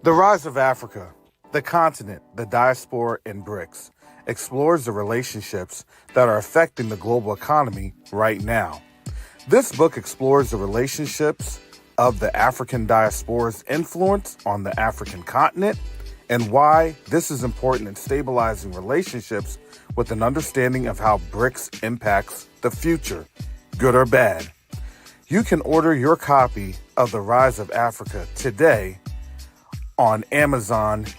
The Rise of Africa, the continent, the diaspora, and BRICS explores the relationships that are affecting the global economy right now. This book explores the relationships of the African diaspora's influence on the African continent and why this is important in stabilizing relationships with an understanding of how BRICS impacts the future, good or bad. You can order your copy of The Rise of Africa today on Amazon.com.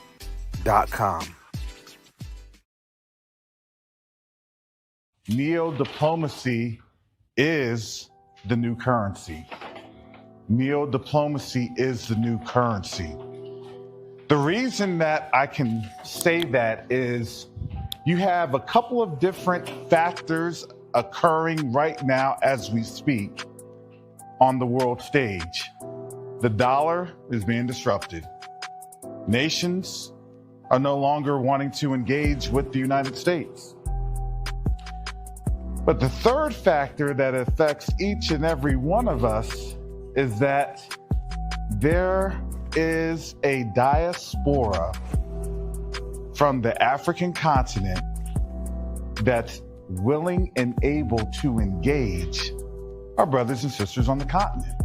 Neo-diplomacy is the new currency. Neo-diplomacy is the new currency. The reason that I can say that is you have a couple of different factors occurring right now as we speak on the world stage. The dollar is being disrupted. Nations are no longer wanting to engage with the United States. But the third factor that affects each and every one of us is that there is a diaspora from the African continent that's willing and able to engage our brothers and sisters on the continent.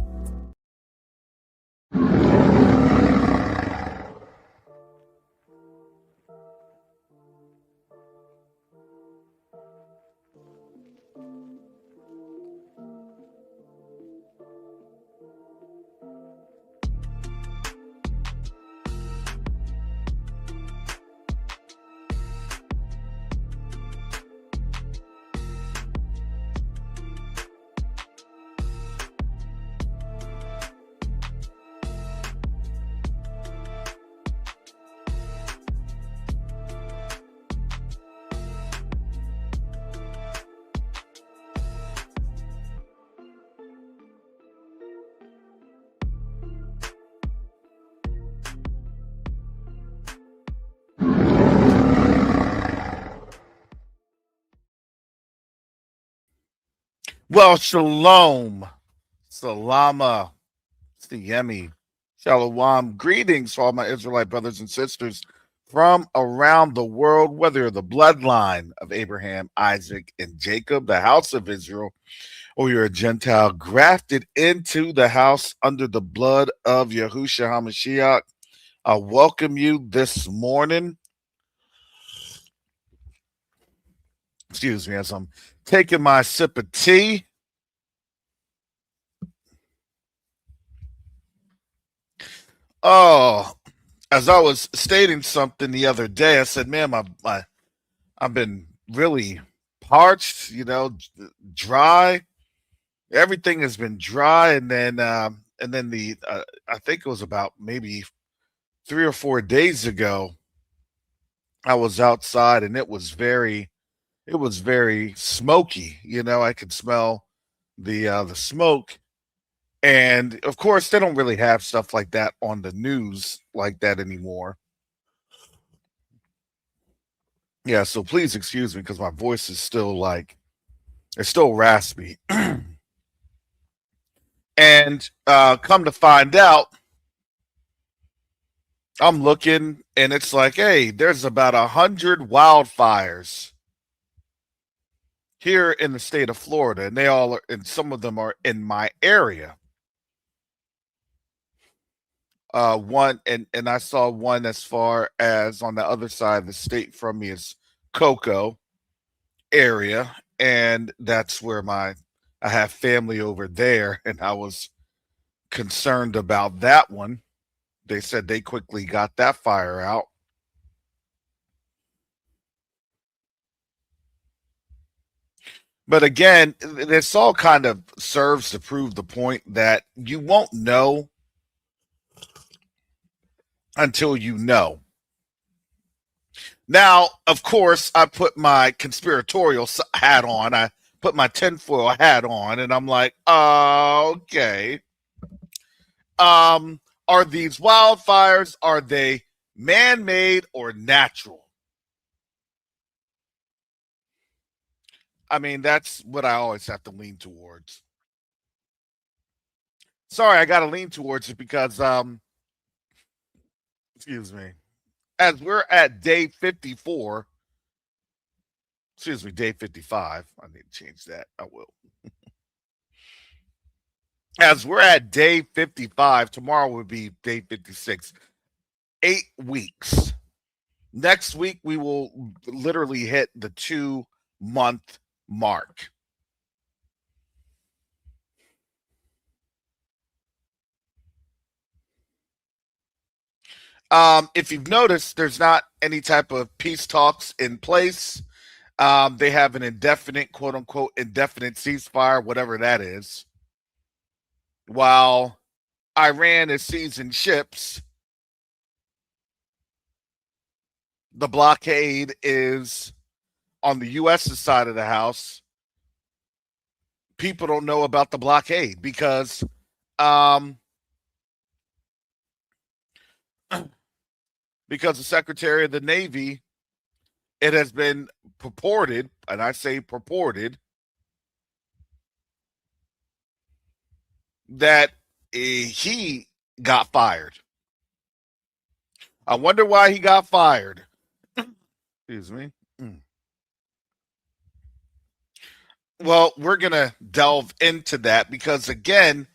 Well, shalom, salama, siyemi, shalom. Greetings to all my Israelite brothers and sisters from around the world, whether you're the bloodline of Abraham, Isaac, and Jacob, the house of Israel, or you're a Gentile grafted into the house under the blood of Yahushua HaMashiach. I welcome you this morning. Excuse me, as I'm taking my sip of tea. Oh, as I was stating something the other day, I said, man, I've been really parched, dry. Everything has been dry. And then I think it was about maybe 3 or 4 days ago, I was outside and it was very smoky. I could smell the smoke. And of course, they don't really have stuff like that on the news like that anymore. Yeah, so please excuse me because my voice is still it's still raspy. And come to find out, I'm looking and it's like, hey, there's about 100 wildfires here in the state of Florida, and and some of them are in my area. One and I saw one as far as on the other side of the state from me is Cocoa area, and that's where I have family over there, and I was concerned about that one. They said they quickly got that fire out. But again, this all kind of serves to prove the point that you won't know until you know. Now, of course, I put my conspiratorial hat on. I put my tinfoil hat on, and I'm like, okay. Are these wildfires, are they man-made or natural? I mean, that's what I always have to lean towards. Sorry, I got to lean towards it because excuse me, as we're at day 54, excuse me, day 55. I need to change that. I will. As we're at day 55, tomorrow will be day 56. 8 weeks. Next week, we will literally hit the 2-month mark. If you've noticed, there's not any type of peace talks in place. They have an indefinite, quote unquote, indefinite ceasefire, whatever that is, while Iran is seizing ships. The blockade is on the U.S. side of the house. People don't know about the blockade because because the Secretary of the Navy, it has been purported, and I say purported, that he got fired. I wonder why he got fired. Excuse me. Well, we're going to delve into that because, again,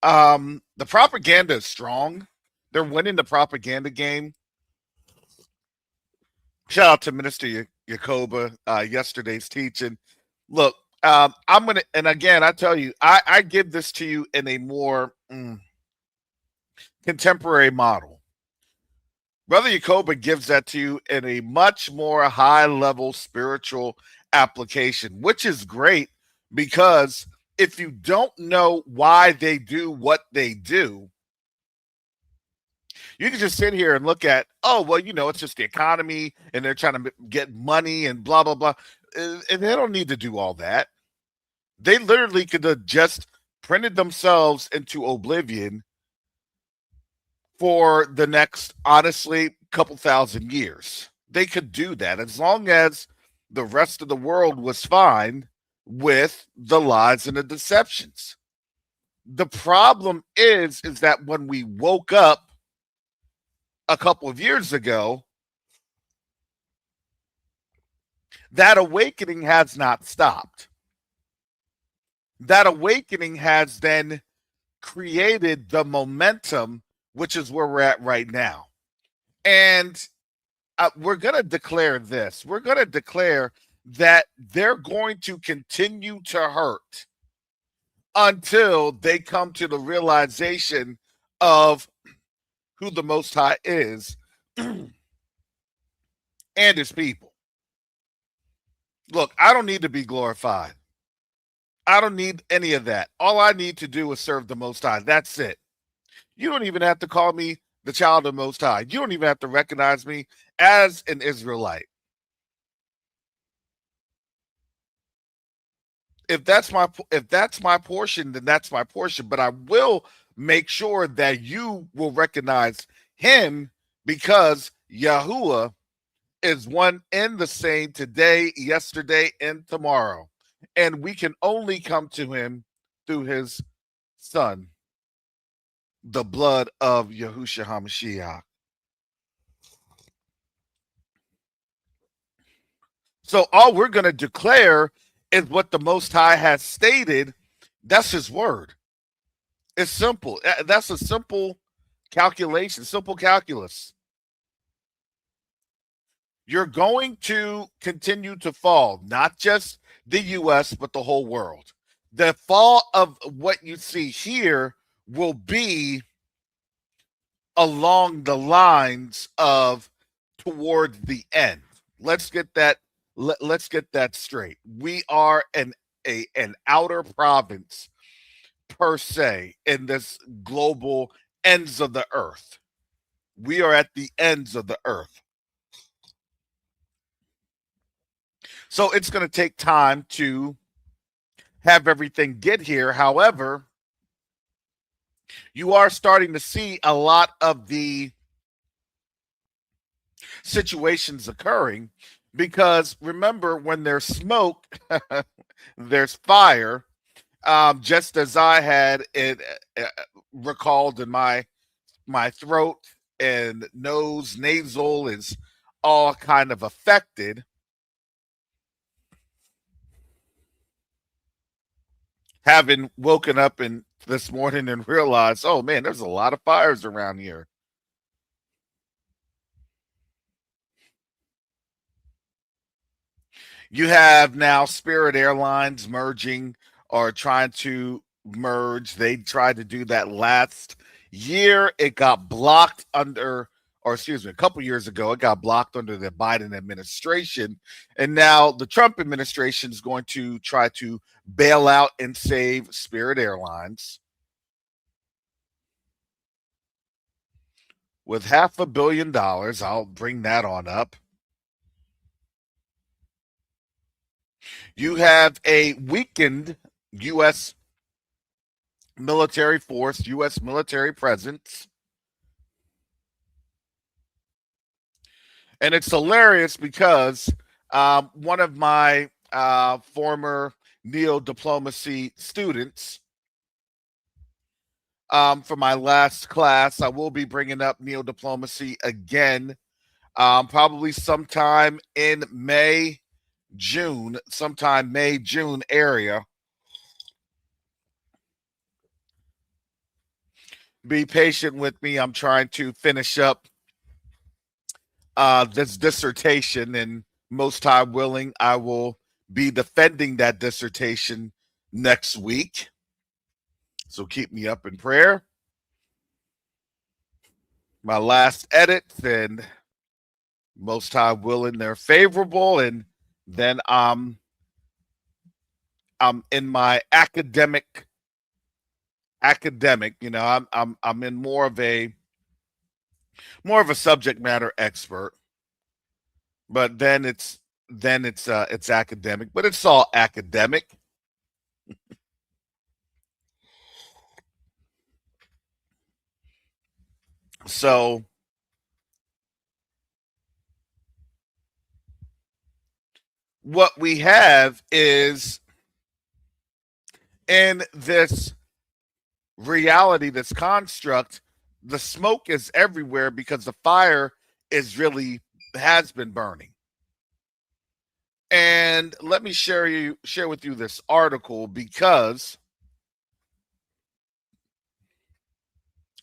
the propaganda is strong. They're winning the propaganda game. Shout out to Minister Yacoba, yesterday's teaching. Look, I'm going to, and again, I tell you, I give this to you in a more contemporary model. Brother Yacoba gives that to you in a much more high-level spiritual application, which is great because if you don't know why they do what they do, you can just sit here and look at, oh, well, it's just the economy and they're trying to get money and blah, blah, blah. And they don't need to do all that. They literally could have just printed themselves into oblivion for the next, honestly, couple thousand years. They could do that as long as the rest of the world was fine with the lies and the deceptions. The problem is that when we woke up a couple of years ago, that awakening has not stopped. That awakening has then created the momentum, which is where we're at right now. And we're going to declare this. We're going to declare that they're going to continue to hurt until they come to the realization of who the Most High is and his people. Look, I don't need to be glorified. I don't need any of that. All I need to do is serve the Most High. That's it. You don't even have to call me the child of the Most High. You don't even have to recognize me as an Israelite. If that's my portion, then that's my portion. But I will make sure that you will recognize him because Yahuwah is one and the same today, yesterday, and tomorrow. And we can only come to him through his son, the blood of Yahushua HaMashiach. So all we're going to declare is what the Most High has stated. That's his word. It's simple. That's a simple calculation, simple calculus. You're going to continue to fall, not just the U.S., but the whole world. The fall of what you see here will be along the lines of toward the end. Let's get that. Let's get that straight. We are an outer province per se in this global ends of the earth. We are at the ends of the earth. So it's going to take time to have everything get here. However, you are starting to see a lot of the situations occurring because remember, when there's smoke, there's fire. Just as I had it recalled in my throat and nose, nasal is all kind of affected. Having woken up this morning and realized, oh man, there's a lot of fires around here. You have now Spirit Airlines merging or trying to merge. They tried to do that last year. It got blocked a couple years ago, it got blocked under the Biden administration. And now the Trump administration is going to try to bail out and save Spirit Airlines with $500 million. I'll bring that on up. You have a weakened U.S. military force, U.S. military presence. And it's hilarious because one of my former neo-diplomacy students, for my last class, I will be bringing up neo-diplomacy again, probably sometime in May, June area. Be patient with me. I'm trying to finish up this dissertation, and most high willing, I will be defending that dissertation next week. So keep me up in prayer. My last edits, and most high willing, they're favorable, and then I'm in my academic. You know, I'm in more of a subject matter expert, but then it's academic, but it's all academic. So what we have is, in this reality, this construct, the smoke is everywhere because the fire has been burning. And let me share with you this article, because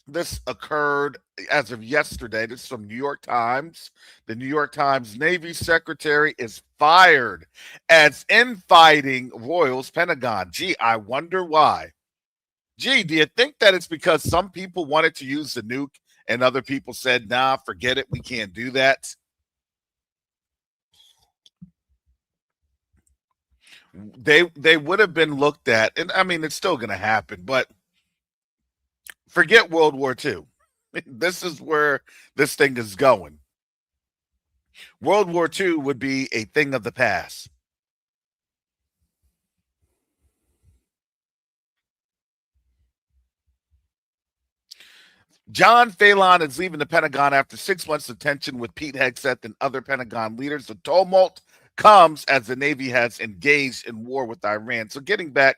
this occurred as of yesterday. This is from New York Times. The New York Times Navy Secretary is fired as infighting roils Pentagon. Gee, I wonder why. Gee, do you think that it's because some people wanted to use the nuke and other people said, nah, forget it, we can't do that? They would have been looked at, and I mean, it's still going to happen, but forget World War II. This is where this thing is going. World War II would be a thing of the past. John Phelan is leaving the Pentagon after 6 months of tension with Pete Hegseth and other Pentagon leaders. The tumult comes as the Navy has engaged in war with Iran. So getting back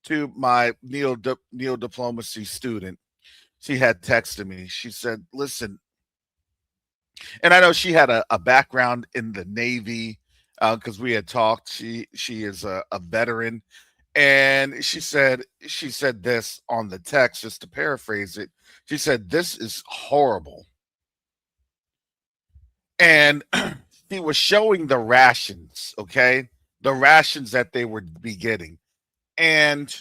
to my neo-diplomacy student, she had texted me. She said, listen, and I know she had a background in the Navy because we had talked. She is a veteran. And she said this on the text, just to paraphrase it. She said, this is horrible. And he was showing the rations, okay? The rations that they would be getting. And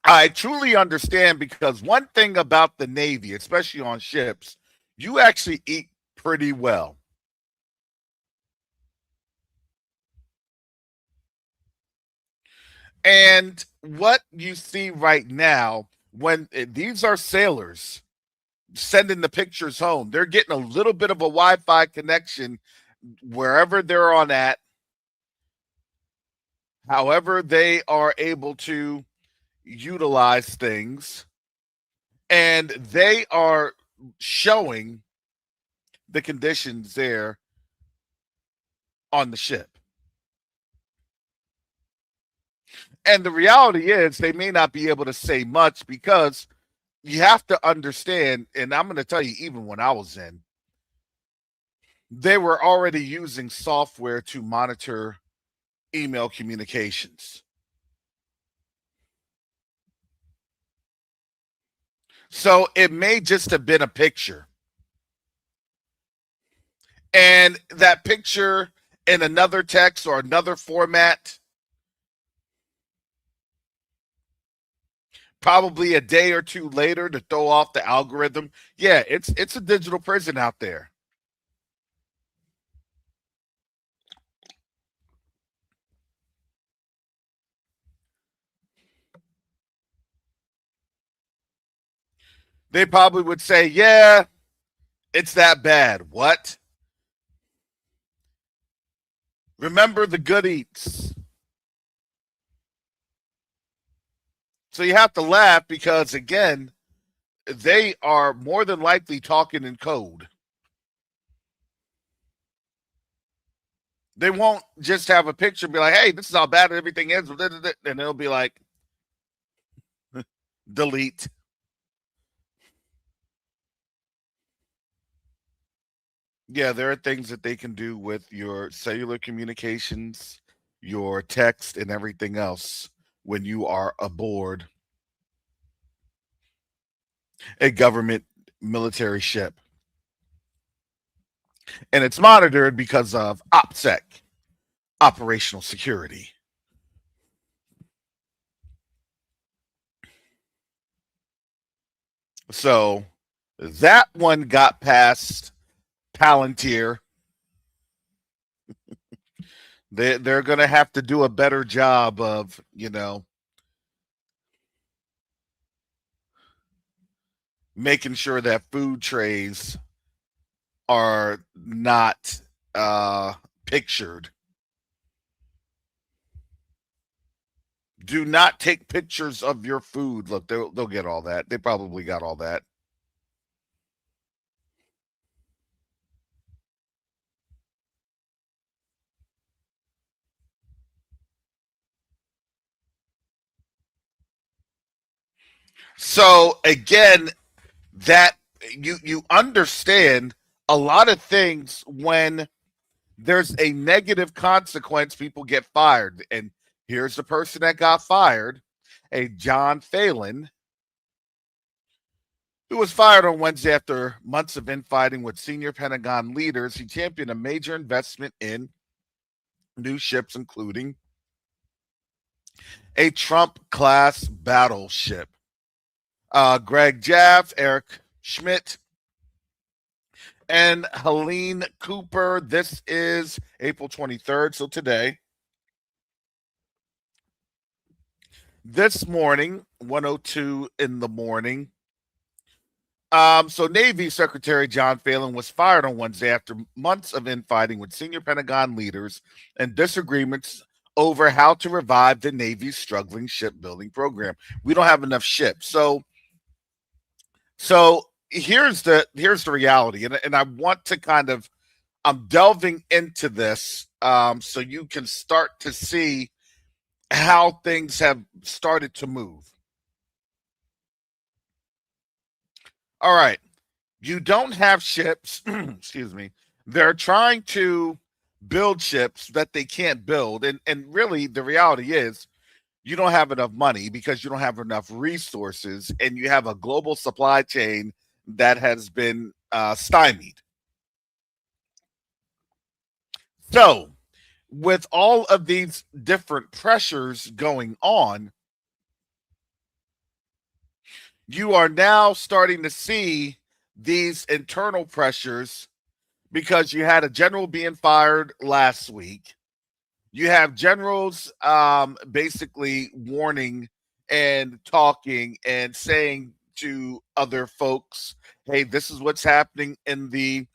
I truly understand, because one thing about the Navy, especially on ships, you actually eat pretty well. And what you see right now, when these are sailors sending the pictures home, they're getting a little bit of a Wi-Fi connection wherever they're on at, however they are able to utilize things, and they are showing the conditions there on the ship. And the reality is, they may not be able to say much because you have to understand, and I'm going to tell you, even when I was in, they were already using software to monitor email communications. So it may just have been a picture. And that picture in another text or another format, probably a day or two later to throw off the algorithm. Yeah, it's a digital prison out there. They probably would say, yeah, it's that bad. What? Remember the good eats. So you have to laugh because, again, they are more than likely talking in code. They won't just have a picture and be like, hey, this is how bad everything is. And they'll be like, delete. Yeah, there are things that they can do with your cellular communications, your text, and everything else when you are aboard a government military ship. And it's monitored because of OPSEC, operational security. So that one got past Palantir. They're going to have to do a better job of, making sure that food trays are not pictured. Do not take pictures of your food. Look, they'll get all that. They probably got all that. So again, that you understand a lot of things when there's a negative consequence, people get fired. And here's the person that got fired, a John Phelan, who was fired on Wednesday after months of infighting with senior Pentagon leaders. He championed a major investment in new ships, including a Trump-class battleship. Greg Jaff, Eric Schmidt, and Helene Cooper. This is April 23rd, so today. This morning, 1:02 in the morning. So Navy Secretary John Phelan was fired on Wednesday after months of infighting with senior Pentagon leaders and disagreements over how to revive the Navy's struggling shipbuilding program. We don't have enough ships. So here's the reality, and I want to kind of, I'm delving into this so you can start to see how things have started to move. All right. You don't have ships, excuse me. They're trying to build ships that they can't build. And really, the reality is you don't have enough money because you don't have enough resources, and you have a global supply chain that has been stymied. So, with all of these different pressures going on, you are now starting to see these internal pressures because you had a general being fired last week. You have generals basically warning and talking and saying to other folks, hey, this is what's happening in the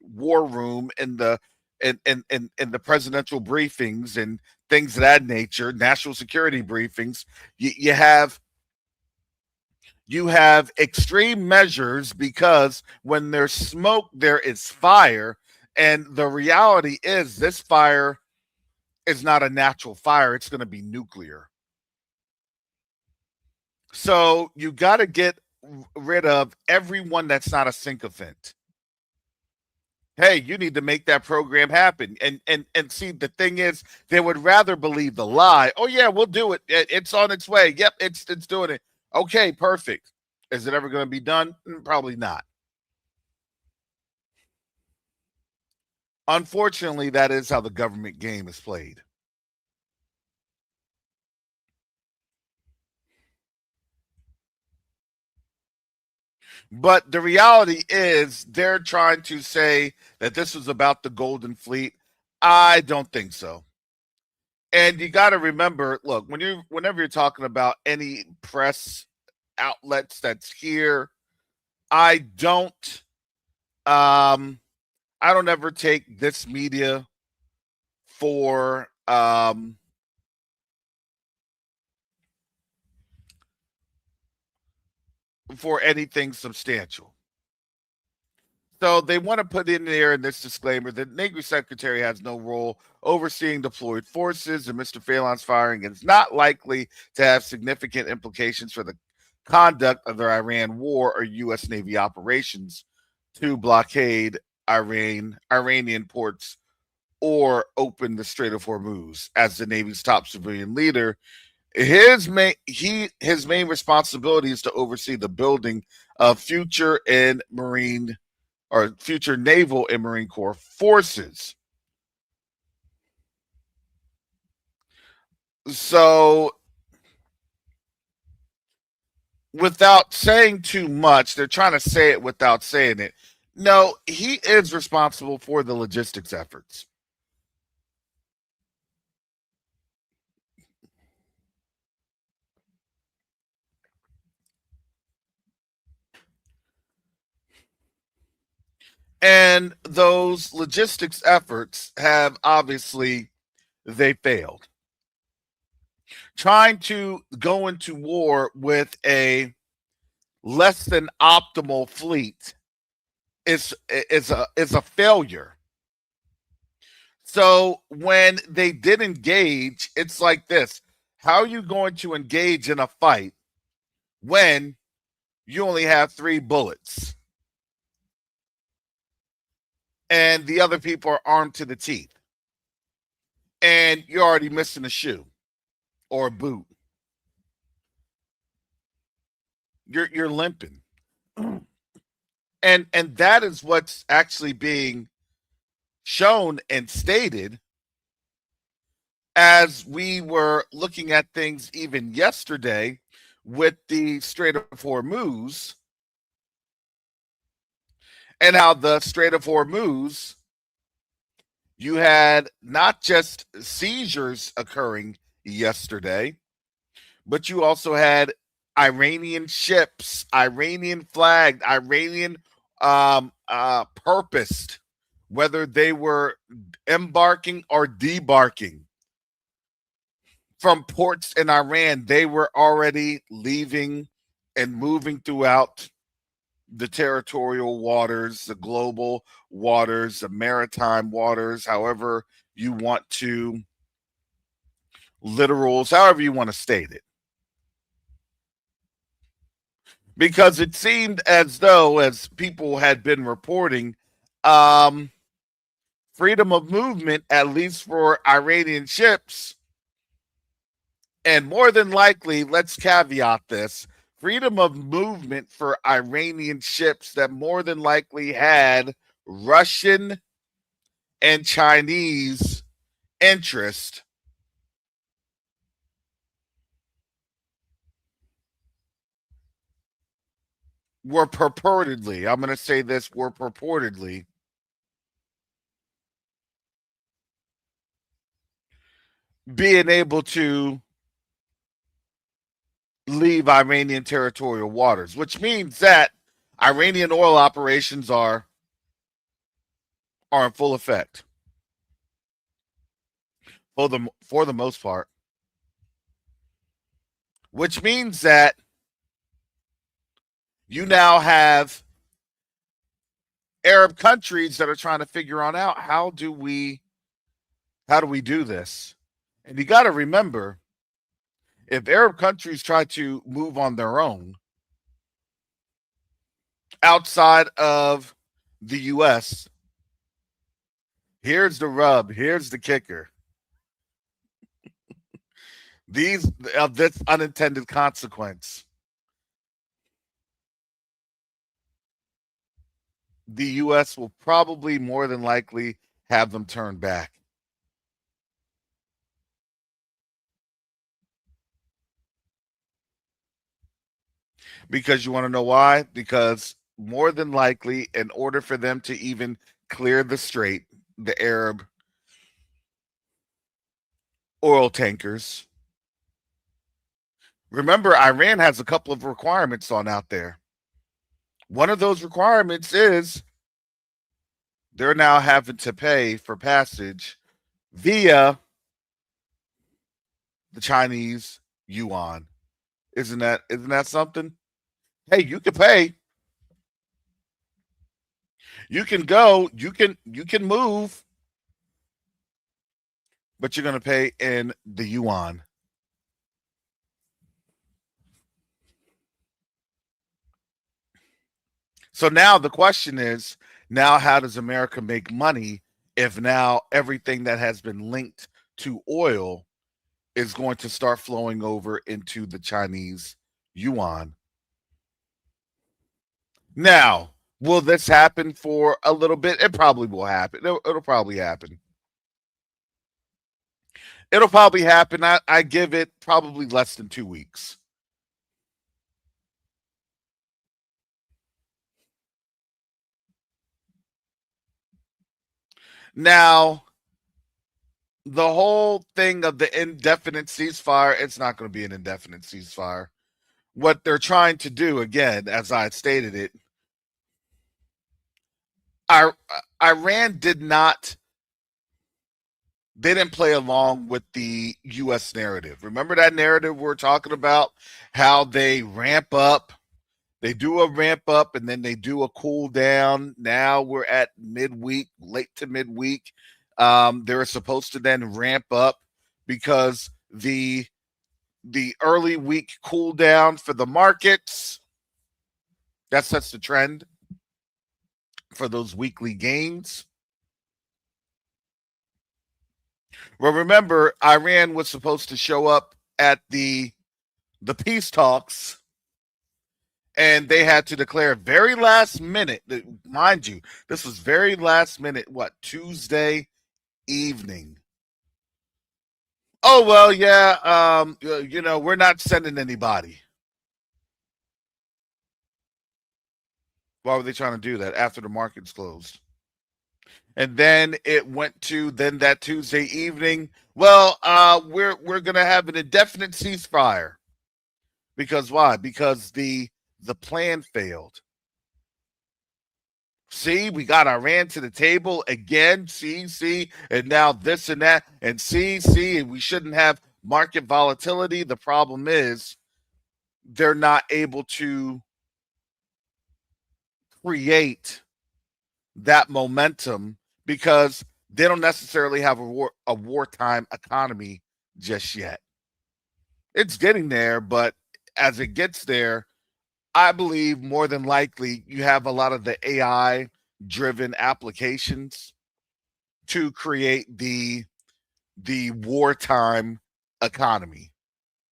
war room, in the in the presidential briefings and things of that nature, national security briefings. You have extreme measures because when there's smoke, there is fire. And the reality is, this fire is not a natural fire, it's going to be nuclear. So you got to get rid of everyone that's not a sycophant. Hey, you need to make that program happen. And see, the thing is, they would rather believe the lie. Oh yeah, we'll do it. It's on its way. Yep, it's doing it. Okay, perfect. Is it ever going to be done? Probably not. Unfortunately, that is how the government game is played. But the reality is they're trying to say that this was about the Golden Fleet. I don't think so. And you got to remember, look, whenever you're talking about any press outlets that's here, I don't um I don't ever take this media for anything substantial. So they want to put in there in this disclaimer that Navy Secretary has no role overseeing deployed forces, and Mr. Phelan's firing is not likely to have significant implications for the conduct of the Iran war or U.S. Navy operations to blockade Iranian ports or open the Strait of Hormuz. As the Navy's top civilian leader, his main responsibility is to oversee the building of future naval and Marine Corps forces. So, without saying too much, they're trying to say it without saying it. No, he is responsible for the logistics efforts. And those logistics efforts have obviously they failed. Trying to go into war with a less than optimal fleet is a failure. So when they did engage, it's like this. How are you going to engage in a fight when you only have 3 bullets and the other people are armed to the teeth and you're already missing a shoe or a boot? You're limping. And that is what's actually being shown and stated as we were looking at things even yesterday with the Strait of Hormuz, and how the Strait of Hormuz, you had not just seizures occurring yesterday, but you also had Iranian ships, Iranian flagged, Iranian purposed, whether they were embarking or debarking from ports in Iran. They were already leaving and moving throughout the territorial waters, the global waters, the maritime waters, however you want to, littorals, however you want to state it. Because it seemed as though, as people had been reporting, freedom of movement, at least for Iranian ships, and more than likely, let's caveat this, freedom of movement for Iranian ships that more than likely had Russian and Chinese interest were purportedly, I'm going to say this, were purportedly being able to leave Iranian territorial waters, which means that Iranian oil operations are in full effect for the most part, which means that you now have Arab countries that are trying to figure on out how do we do this. And you got to remember, if Arab countries try to move on their own, outside of the U.S. Here's the rub. Here's the kicker. These of this unintended consequence. The U.S. will probably more than likely have them turned back. Because you want to know why? Because more than likely, in order for them to even clear the strait, the Arab oil tankers, remember, Iran has a couple of requirements on out there. One of those requirements is they're now having to pay for passage via the Chinese yuan. Isn't that something? Hey, you can pay. You can go, you can move, but you're going to pay in the yuan. So now the question is, now how does America make money if now everything that has been linked to oil is going to start flowing over into the Chinese yuan? Now, will this happen for a little bit? It probably will happen. It'll probably happen. It'll probably happen. I give it probably less than 2 weeks. Now, the whole thing of the indefinite ceasefire, it's not going to be an indefinite ceasefire. What they're trying to do, again, as I stated it, Iran they didn't play along with the U.S. narrative. Remember that narrative we're talking about? How they ramp up, they do a ramp up, and then they do a cool down. Now we're at midweek, late to midweek. They're supposed to then ramp up because the early week cool down for the markets, that sets the trend for those weekly gains. Well, remember, Iran was supposed to show up at the peace talks, and they had to declare very last minute. Mind you, this was very last minute. What, Tuesday evening? Oh well, yeah. We're not sending anybody. Why were they trying to do that after the markets closed? And then it went to then that Tuesday evening. Well, we're gonna have an indefinite ceasefire. Because why? Because the plan failed. See, we got Iran to the table again. See, and now this and that, and see, and we shouldn't have market volatility. The problem is they're not able to create that momentum because they don't necessarily have a wartime economy just yet. It's getting there, but as it gets there, I believe more than likely you have a lot of the AI driven applications to create the wartime economy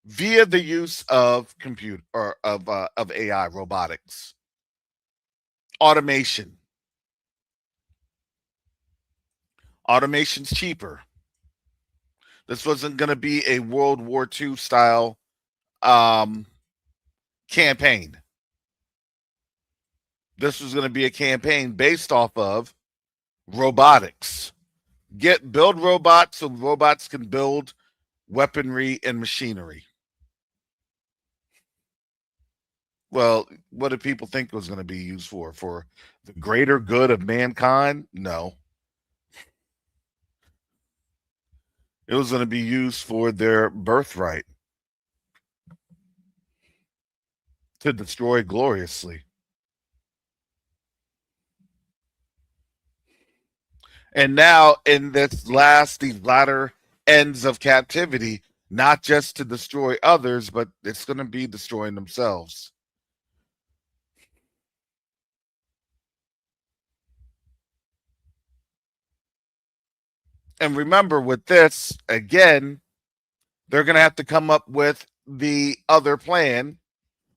via the use of computer or of AI robotics, automation. Automation's cheaper. This wasn't going to be a World War II style campaign. This was going to be a campaign based off of robotics. Build robots so robots can build weaponry and machinery. Well, what did people think it was going to be used for? For the greater good of mankind? No. It was going to be used for their birthright to destroy gloriously. And now in these latter ends of captivity, not just to destroy others, but it's going to be destroying themselves. And remember, with this, again, they're going to have to come up with the other plan,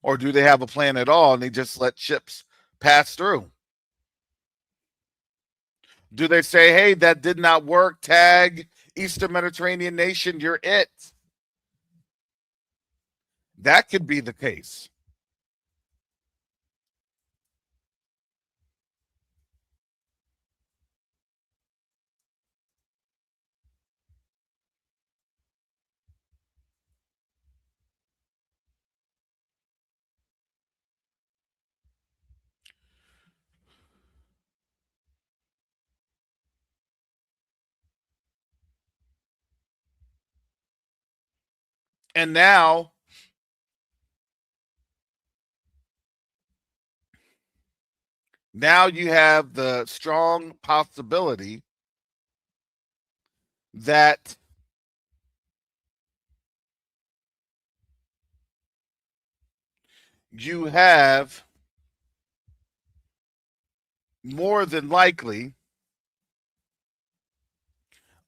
or do they have a plan at all and they just let ships pass through? Do they say, hey, that did not work, tag Eastern Mediterranean nation, you're it? That could be the case. And now you have the strong possibility that you have more than likely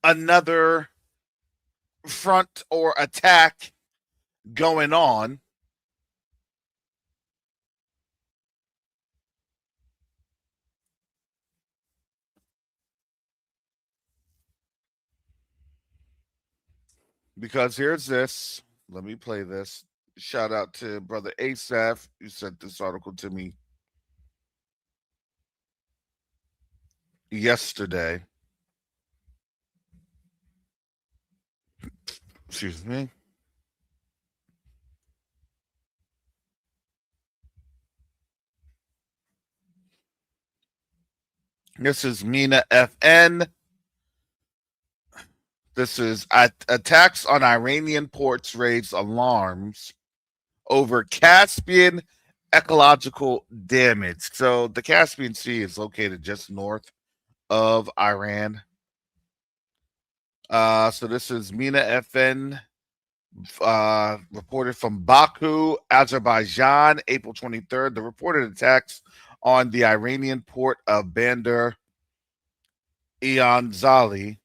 another front or attack going on. Because here's this. Let me play this. Shout out to brother Asaph, who sent this article to me yesterday. Excuse me. This is Mina FN. This is attacks on Iranian ports raise alarms over Caspian ecological damage. So the Caspian Sea is located just north of Iran. So this is Mina FN, reported from Baku, Azerbaijan, April 23rd. The reported attacks on the Iranian port of Bandar Ianzali,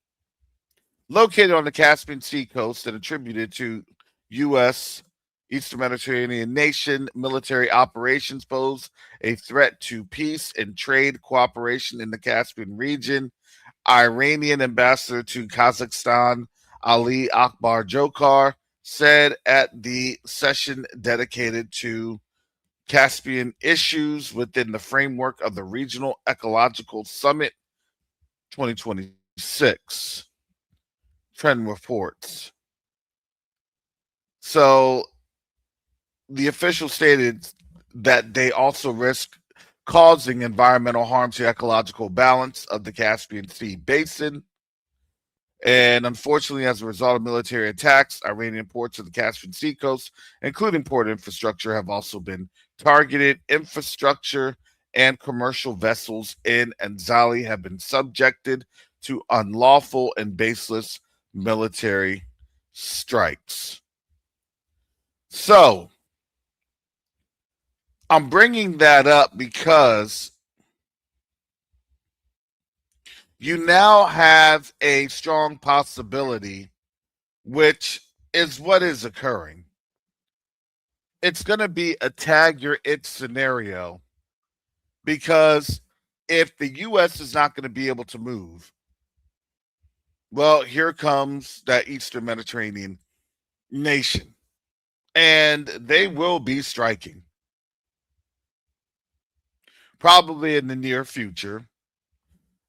located on the Caspian Sea coast and attributed to U.S. Eastern Mediterranean nation military operations, pose a threat to peace and trade cooperation in the Caspian region. Iranian ambassador to Kazakhstan, Ali Akbar Jokar, said at the session dedicated to Caspian issues within the framework of the Regional Ecological Summit 2026. Trend reports. So the official stated that they also risk causing environmental harm to ecological balance of the Caspian Sea basin. And unfortunately, as a result of military attacks, Iranian ports of the Caspian Sea coast, including port infrastructure, have also been targeted. Infrastructure and commercial vessels in Anzali have been subjected to unlawful and baseless military strikes. So, I'm bringing that up because you now have a strong possibility, which is what is occurring. It's going to be a tag your it scenario, because if the U.S. is not going to be able to move, well, here comes that Eastern Mediterranean nation, and they will be striking probably in the near future.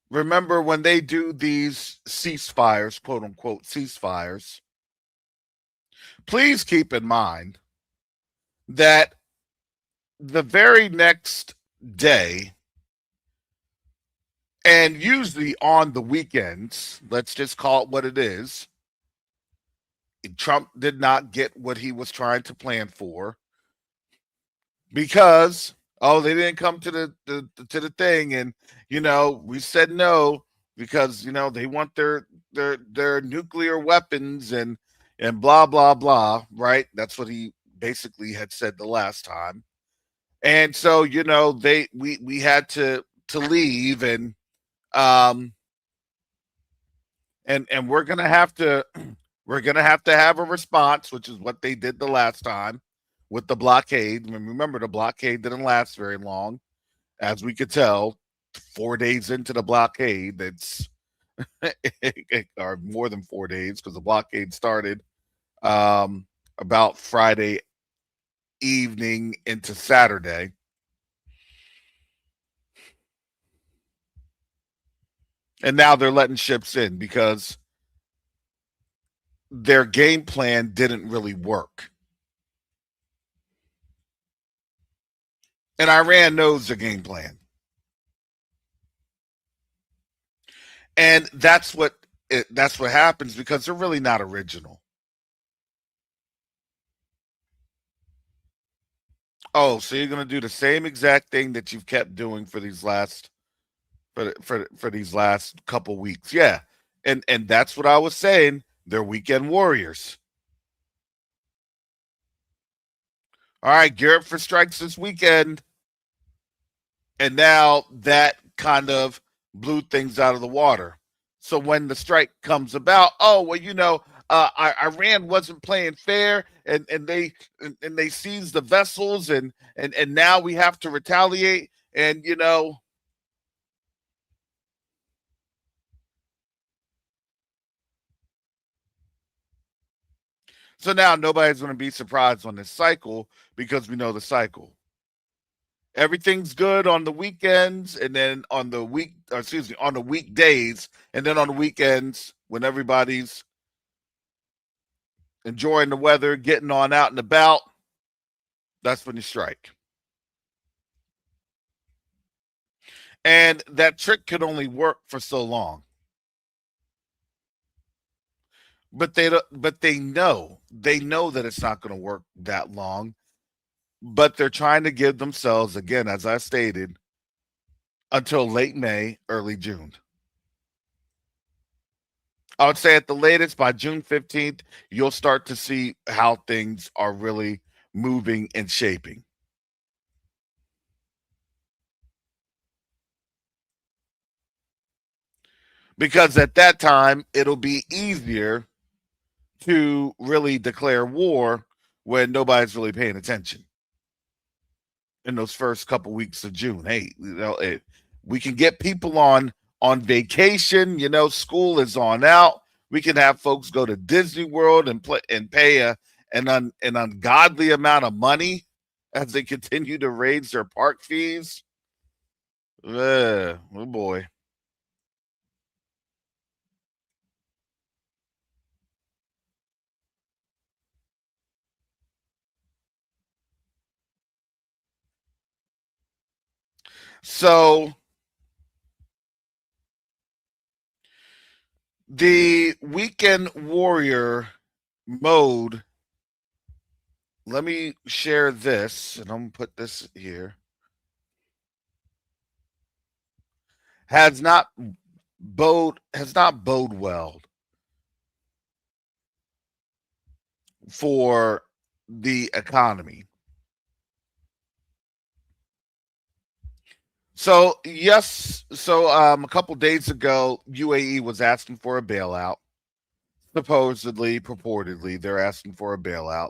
Remember, when they do these ceasefires, quote unquote ceasefires, please keep in mind that the very next day, and usually on the weekends, let's just call it what it is, Trump did not get what he was trying to plan for, because they didn't come to the thing, and we said no because they want their nuclear weapons and blah blah blah, right? That's what he basically had said the last time. And so we had to leave, and and we're gonna have to have a response, which is what they did the last time with the blockade. And remember, the blockade didn't last very long, as we could tell. 4 days into the blockade, it's or more than 4 days, because the blockade started um, about Friday evening into Saturday. And now they're letting ships in because their game plan didn't really work. And Iran knows the game plan. And that's what happens, because they're really not original. Oh, so you're going to do the same exact thing that you've kept doing for these last for these last couple weeks. Yeah. And that's what I was saying. They're weekend warriors. All right, gear up for strikes this weekend. And now that kind of blew things out of the water. So when the strike comes about, oh well, Iran wasn't playing fair, and they seized the vessels, and now we have to retaliate, and so now nobody's going to be surprised on this cycle, because we know the cycle. Everything's good on the weekends, and then on the weekdays, and then on the weekends, when everybody's enjoying the weather, getting on out and about, that's when you strike. And that trick could only work for so long. But they know that it's not going to work that long. But they're trying to give themselves, again, as I stated, until late May, early June. I would say at the latest by June 15th, you'll start to see how things are really moving and shaping. Because at that time, it'll be easier to really declare war when nobody's really paying attention in those first couple weeks of June. Hey, we can get people on vacation. School is on out. We can have folks go to Disney World and pay an ungodly amount of money as they continue to raise their park fees. Oh boy. So the weekend warrior mode, let me share this, and I'm gonna put this here, has not bode well for the economy. So yes, a couple days ago, UAE was asking for a bailout. Supposedly, purportedly, they're asking for a bailout.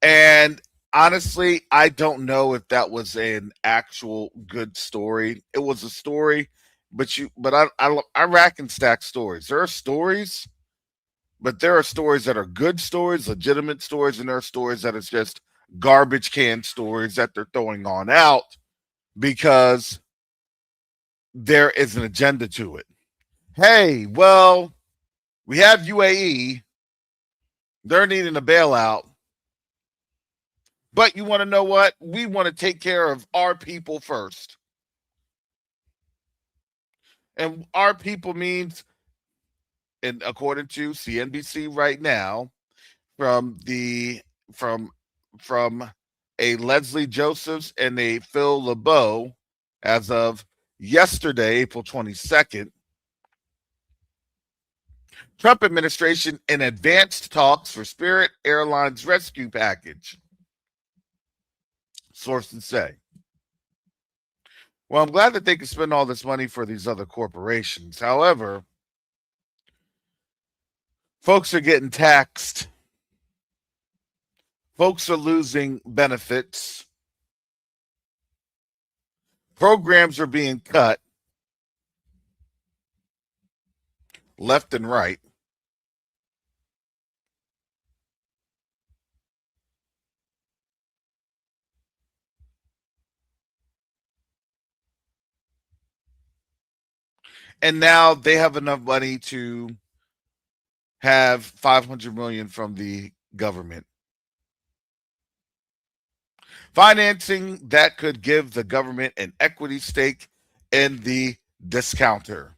And honestly, I don't know if that was an actual good story. It was a story, but I rack and stack stories. There are stories, but there are stories that are good stories, legitimate stories, and there are stories that is just garbage can stories that they're throwing on out because there is an agenda to it. Hey, well, we have UAE, they're needing a bailout. But you want to know what? We want to take care of our people first. And our people means, and according to CNBC right now, from the from from a Leslie Josephs and a Phil LeBeau, as of yesterday, April 22nd, Trump administration in advanced talks for Spirit Airlines rescue package. Sources say. Well, I'm glad that they can spend all this money for these other corporations. However, Folks are getting taxed. Folks are losing benefits. Programs are being cut left and right. And now they have enough money to have 500 million from the government. Financing that could give the government an equity stake in the discounter.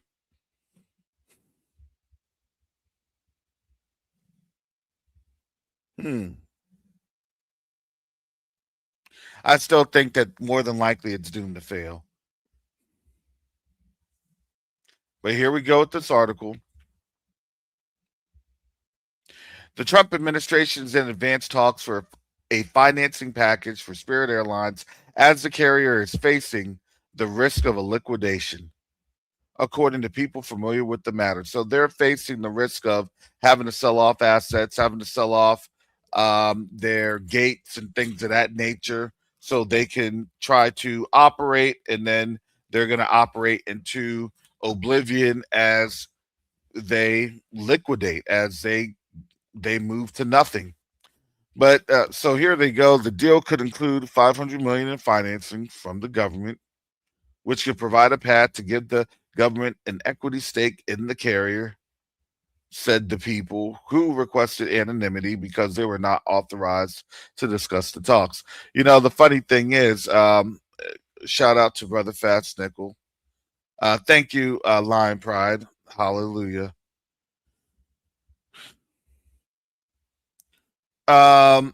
I still think that more than likely it's doomed to fail. But here we go with this article. The Trump administration is in advanced talks for a financing package for Spirit Airlines as the carrier is facing the risk of a liquidation, according to people familiar with the matter. So they're facing the risk of having to sell off assets, having to sell off their gates and things of that nature so they can try to operate, and then they're going to operate into oblivion as they liquidate, as they move to nothing. But so here they go. The deal could include 500 million in financing from the government, which could provide a path to give the government an equity stake in the carrier, said the people who requested anonymity because they were not authorized to discuss the talks. You know, the funny thing is, shout out to Brother Fats Nickel. Thank you, Lion Pride. Hallelujah. And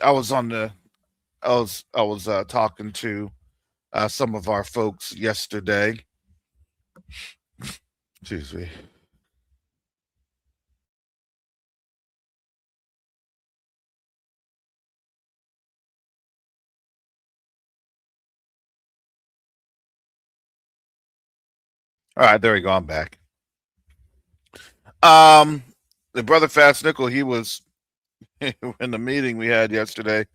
I was on the, I was talking to some of our folks yesterday. Excuse me. All right, there we go. I'm back. The brother Fast Nickel, he was in the meeting we had yesterday.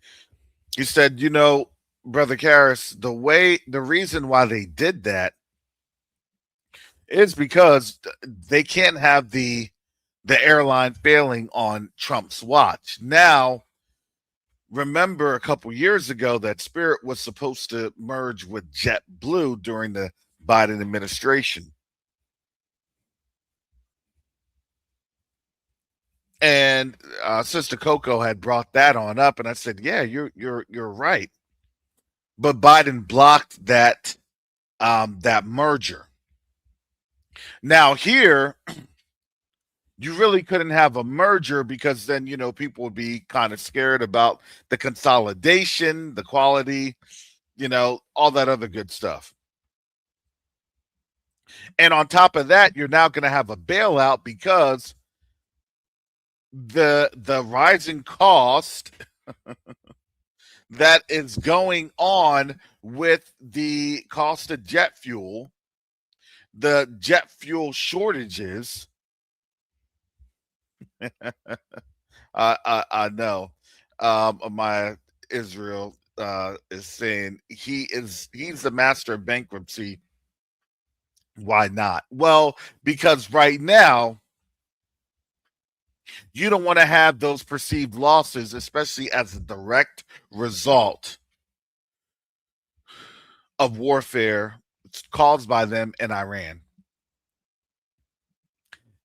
He said, you know, Brother Karras, the reason why they did that is because they can't have the airline failing on Trump's watch. Now, remember a couple years ago that Spirit was supposed to merge with JetBlue during the Biden administration. And Sister Coco had brought that on up, and I said, "Yeah, you're right." But Biden blocked that that merger. Now here, you really couldn't have a merger because then people would be kind of scared about the consolidation, the quality, all that other good stuff. And on top of that, you're now going to have a bailout because the rising cost that is going on with the cost of jet fuel, the jet fuel shortages. I know. My Israel is saying he's the master of bankruptcy. Why not? Well, because right now you don't want to have those perceived losses, especially as a direct result of warfare caused by them in Iran.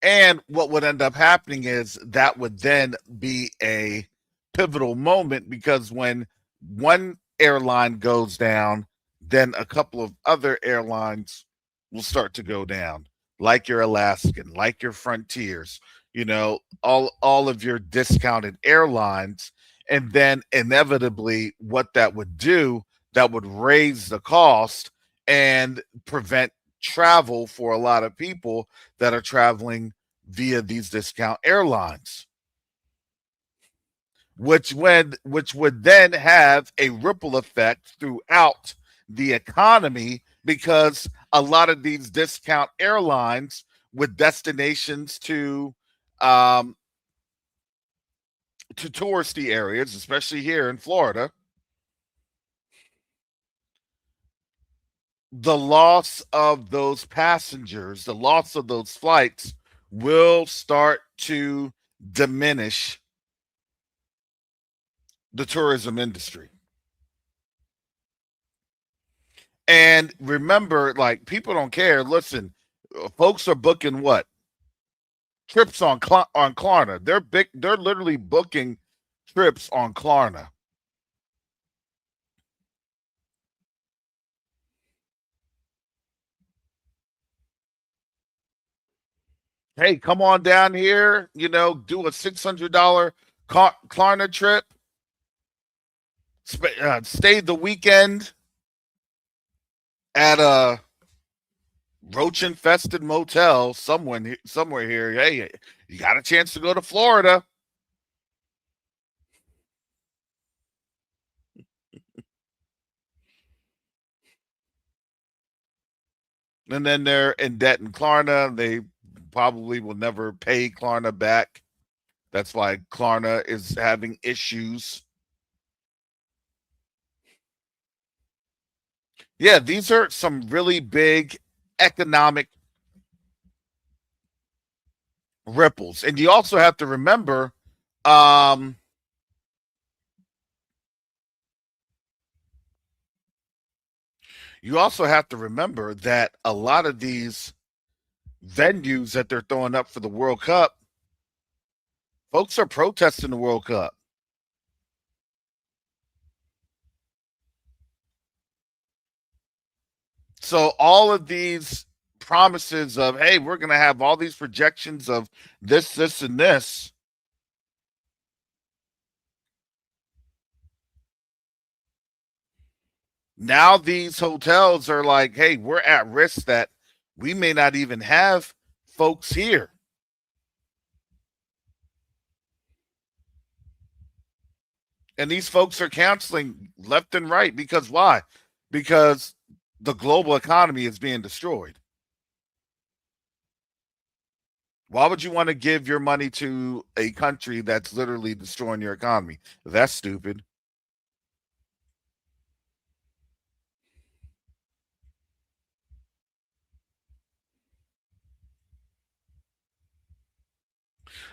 And what would end up happening is that would then be a pivotal moment, because when one airline goes down, then a couple of other airlines will start to go down, like your Alaskan, like your Frontiers, all of your discounted airlines. And then inevitably what that would do, that would raise the cost and prevent travel for a lot of people that are traveling via these discount airlines, which would then have a ripple effect throughout the economy, because a lot of these discount airlines with destinations to um, to touristy areas, especially here in Florida, the loss of those passengers, the loss of those flights will start to diminish the tourism industry. And remember, like, people don't care. Listen, folks are booking what? Trips on Klarna. They're literally booking trips on Klarna. Hey, come on down here, do a $600 Klarna trip. Stay the weekend at a roach infested motel somewhere here. Hey, you got a chance to go to Florida. And then they're in debt in Klarna. They probably will never pay Klarna back. That's why Klarna is having issues. Yeah, these are some really big economic ripples. And you also have to remember, that a lot of these venues that they're throwing up for the World Cup, folks are protesting the World Cup. So all of these promises of, hey, we're going to have all these projections of this, and this. Now these hotels are like, hey, we're at risk that we may not even have folks here. And these folks are canceling left and right because why? Because the global economy is being destroyed. Why would you want to give your money to a country that's literally destroying your economy? That's stupid.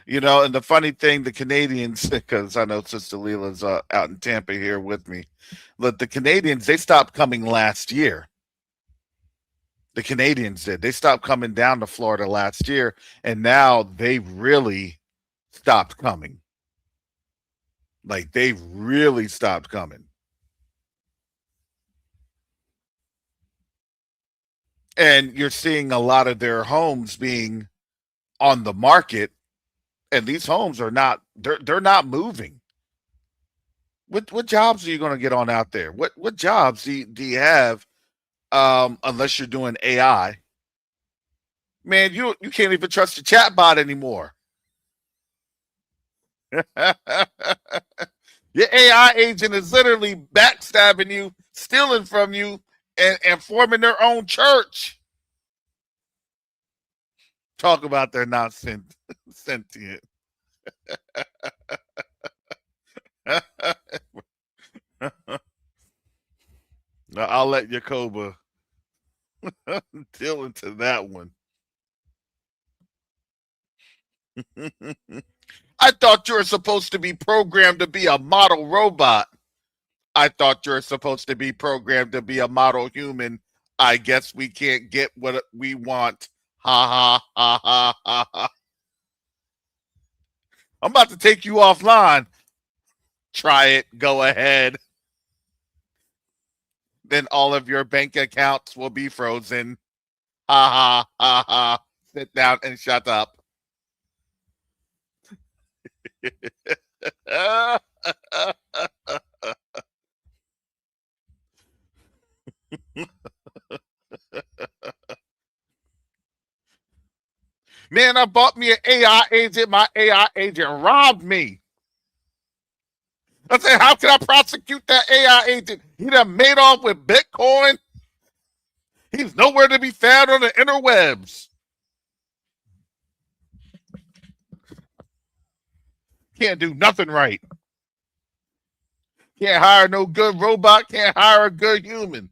And the funny thing, the Canadians, because I know Sister Leela's out in Tampa here with me, but the Canadians, they stopped coming last year. The Canadians did. They stopped coming down to Florida last year, and now they really stopped coming. Like, they really stopped coming. And you're seeing a lot of their homes being on the market, and these homes are not, they're not moving. What jobs are you going to get on out there? What jobs do you have, unless you're doing AI? Man, you can't even trust your chatbot anymore. Your AI agent is literally backstabbing you, stealing from you, and forming their own church. Talk about they're not sentient. Now, I'll let Yakoba deal into that one. I thought you were supposed to be programmed to be a model robot. I thought you were supposed to be programmed to be a model human. I guess we can't get what we want. Ha ha ha ha ha ha. I'm about to take you offline. Try it. Go ahead. Then all of your bank accounts will be frozen. Ha ha ha ha. Sit down and shut up. Man, I bought me an AI agent. My AI agent robbed me. I said, how can I prosecute that AI agent? He done made off with Bitcoin. He's nowhere to be found on the interwebs. Can't do nothing right. Can't hire no good robot. Can't hire a good human.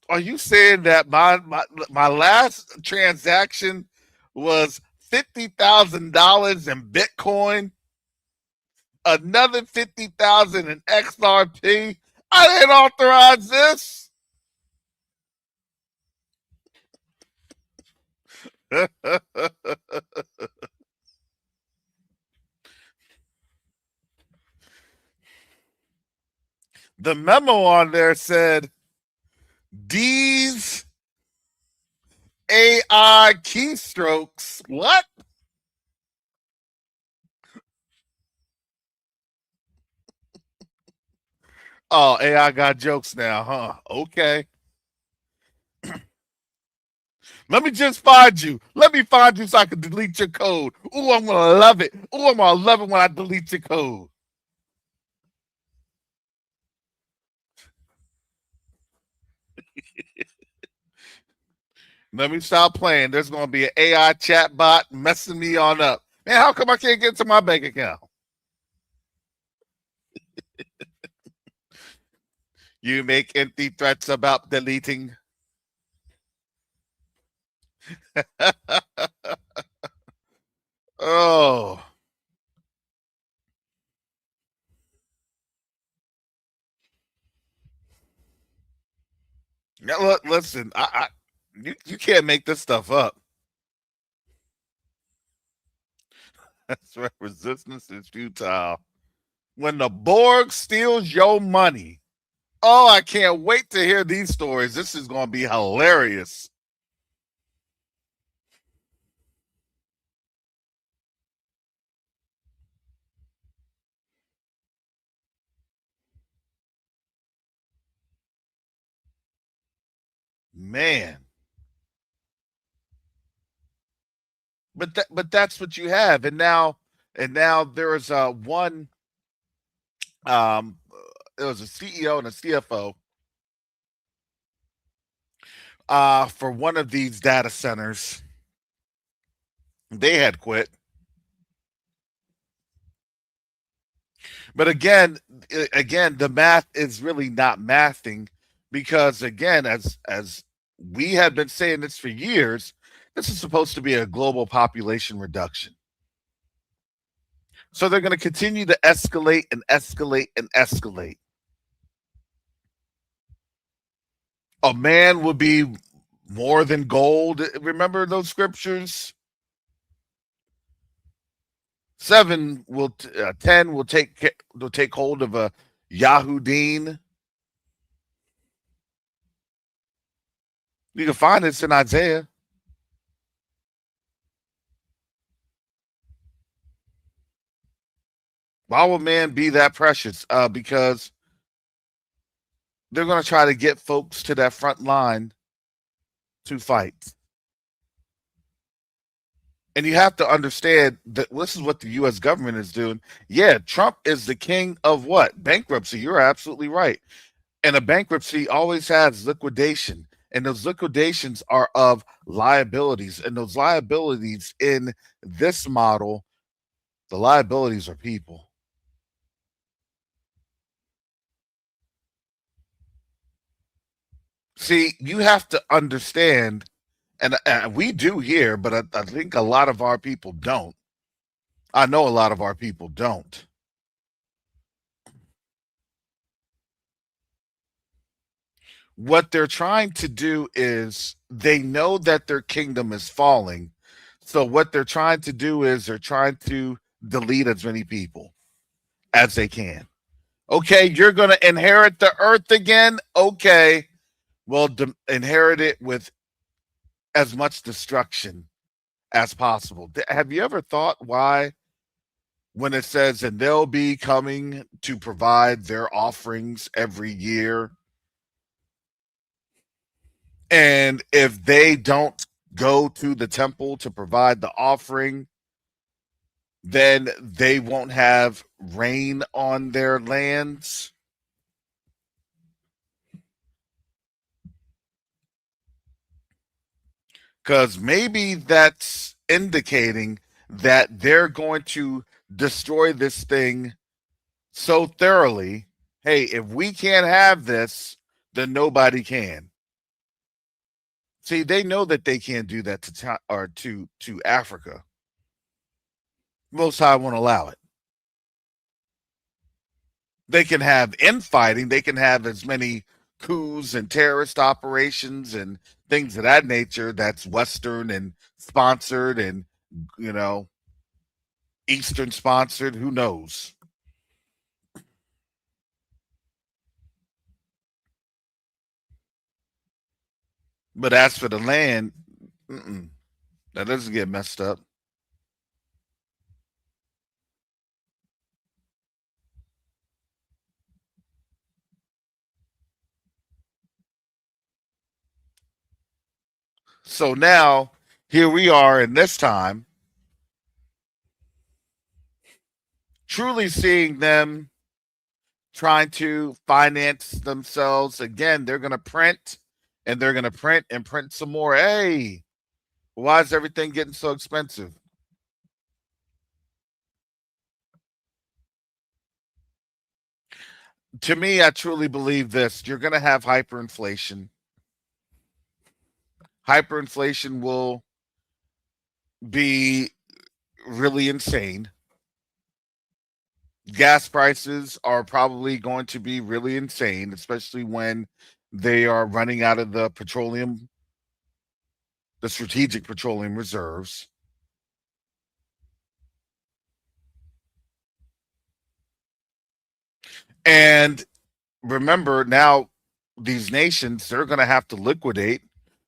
Are you saying that my last transaction was $50,000 in Bitcoin, another 50,000 in XRP? I didn't authorize this. The memo on there said these AI keystrokes. What? Oh, AI got jokes now, huh? Okay. Let me just find you. Let me find you so I can delete your code. Ooh, I'm gonna love it. Ooh, I'm gonna love it when I delete your code. Let me stop playing. There's gonna be an AI chat bot messing me on up. Man, how come I can't get to my bank account? You make empty threats about deleting. Oh. Now, look, listen, you can't make this stuff up. That's right. Resistance is futile. When the Borg steals your money. Oh, I can't wait to hear these stories. This is going to be hilarious. Man. But that's what you have. And now there is one there was a CEO and a CFO for one of these data centers. They had quit. But again, the math is really not mathing because again, as we have been saying this for years, this is supposed to be a global population reduction. So they're going to continue to escalate and escalate and escalate. A man will be more than gold. Remember those scriptures? 10 will take hold of a Yahudim. You can find this in Isaiah. Why will man be that precious? Because they're going to try to get folks to that front line to fight. And you have to understand that this is what the U.S. government is doing. Yeah, Trump is the king of what? Bankruptcy. You're absolutely right. And a bankruptcy always has liquidation. And those liquidations are of liabilities. And those liabilities in this model, the liabilities are people. See, you have to understand, and we do here, but I think a lot of our people don't. I know a lot of our people don't. What they're trying to do is they know that their kingdom is falling. So what they're trying to do is they're trying to delete as many people as they can. Okay, you're going to inherit the earth again. Okay, well, inherit it with as much destruction as possible. Have you ever thought why, when it says, and they'll be coming to provide their offerings every year, and if they don't go to the temple to provide the offering, then they won't have rain on their lands? because maybe that's indicating that they're going to destroy this thing so thoroughly. Hey, if we can't have this, then nobody can. See, they know that they can't do that to Africa. Most High won't allow it. They can have infighting. They can have as many coups and terrorist operations and things of that nature. That's Western and sponsored, and you know, Eastern sponsored. Who knows? But as for the land, that doesn't get messed up. So now here we are in this time, truly seeing them trying to finance themselves again. They're going to print and they're going to print and print some more. Hey, why is everything getting so expensive? To me, I truly believe this. You're going to have hyperinflation. Hyperinflation will be really insane. Gas prices are probably going to be really insane, especially when they are running out of the strategic petroleum reserves. And remember, now these nations, they're going to have to liquidate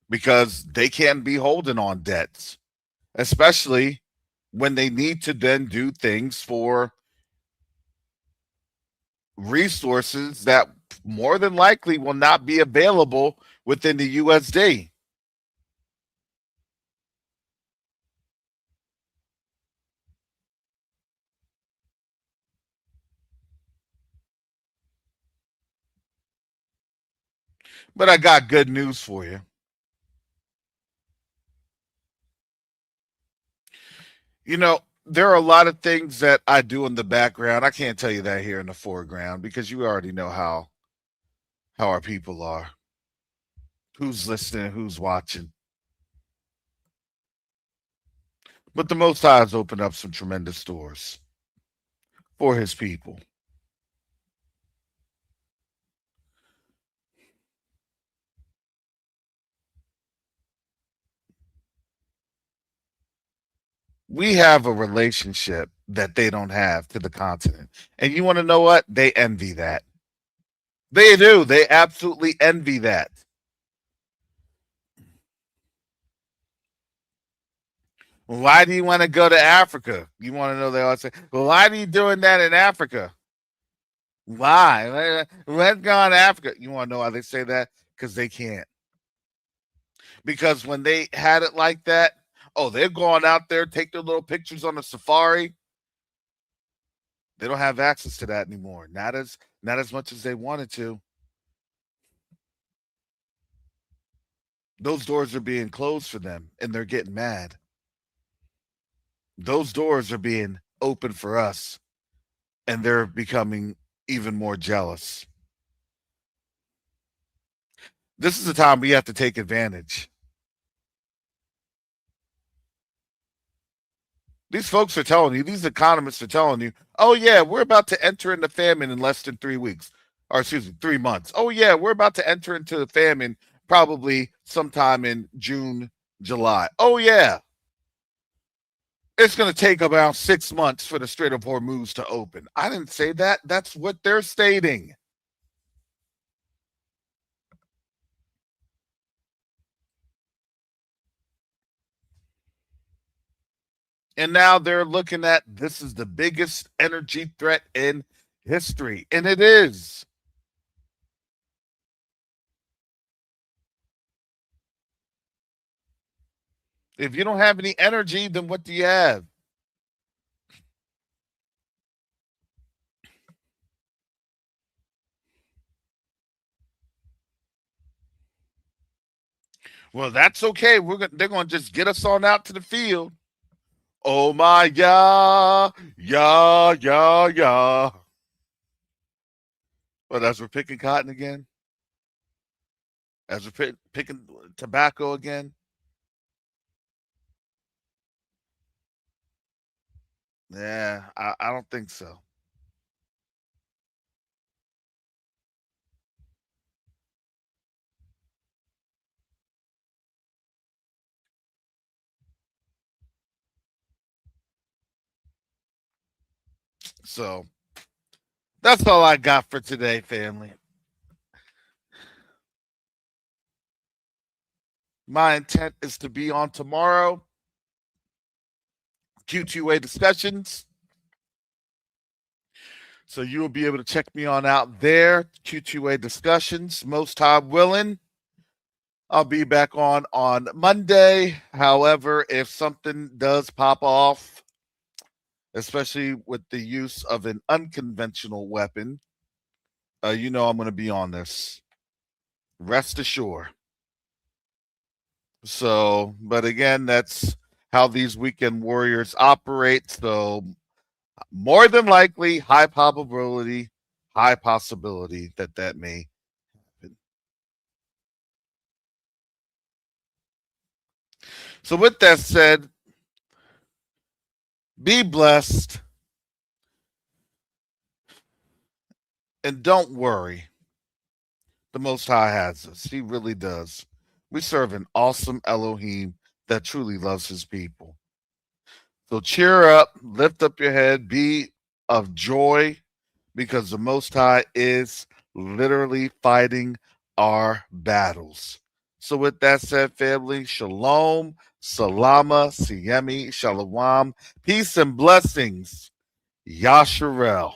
because they can't be holding on debts, especially when they need to then do things for resources that more than likely will not be available within the USD. But I got good news for you. You know, there are a lot of things that I do in the background. I can't tell you that here in the foreground because you already know how our people are. Who's listening, who's watching. But the Most High has opened up some tremendous doors for his people. We have a relationship that they don't have to the continent. And you want to know what? They envy that. They do. They absolutely envy that. Why do you want to go to Africa? You want to know? They all say, well, why are you doing that in Africa? Why? Let's go to Africa. You want to know why they say that? Because they can't. Because when they had it like that, oh, they're going out there, take their little pictures on the safari. They don't have access to that anymore. Not as much as they wanted to. Those doors are being closed for them, and they're getting mad. Those doors are being open for us, and they're becoming even more jealous. This is the time we have to take advantage. These folks are telling you, these economists are telling you, oh, yeah, we're about to enter into famine in less than 3 weeks, or excuse me, 3 months. Oh, yeah, we're about to enter into the famine probably sometime in June, July. Oh, yeah, it's going to take about 6 months for the Strait of Hormuz to open. I didn't say that. That's what they're stating. And now they're looking at this is the biggest energy threat in history. And it is. If you don't have any energy, then what do you have? Well, that's okay. They're gonna just get us on out to the field. Oh my yeah, yeah, yeah, yeah. But as we're picking cotton again, as we're picking tobacco again, yeah, I don't think so. So that's all I got for today, family. My intent is to be on tomorrow. Q2A discussions. So you will be able to check me on out there. Q2A discussions. Most time willing. I'll be back on Monday. However, if something does pop off, especially with the use of an unconventional weapon, you know I'm going to be on this. Rest assured. So, but again, that's how these weekend warriors operate. So, more than likely, high probability, high possibility that may happen. So, with that said, be blessed and don't worry. The Most High has us. He really does. We serve an awesome Elohim that truly loves his people. So cheer up, lift up your head, be of joy because the Most High is literally fighting our battles. So with that said, family, shalom, salama, siyemi, shalom, peace and blessings. Yasharel.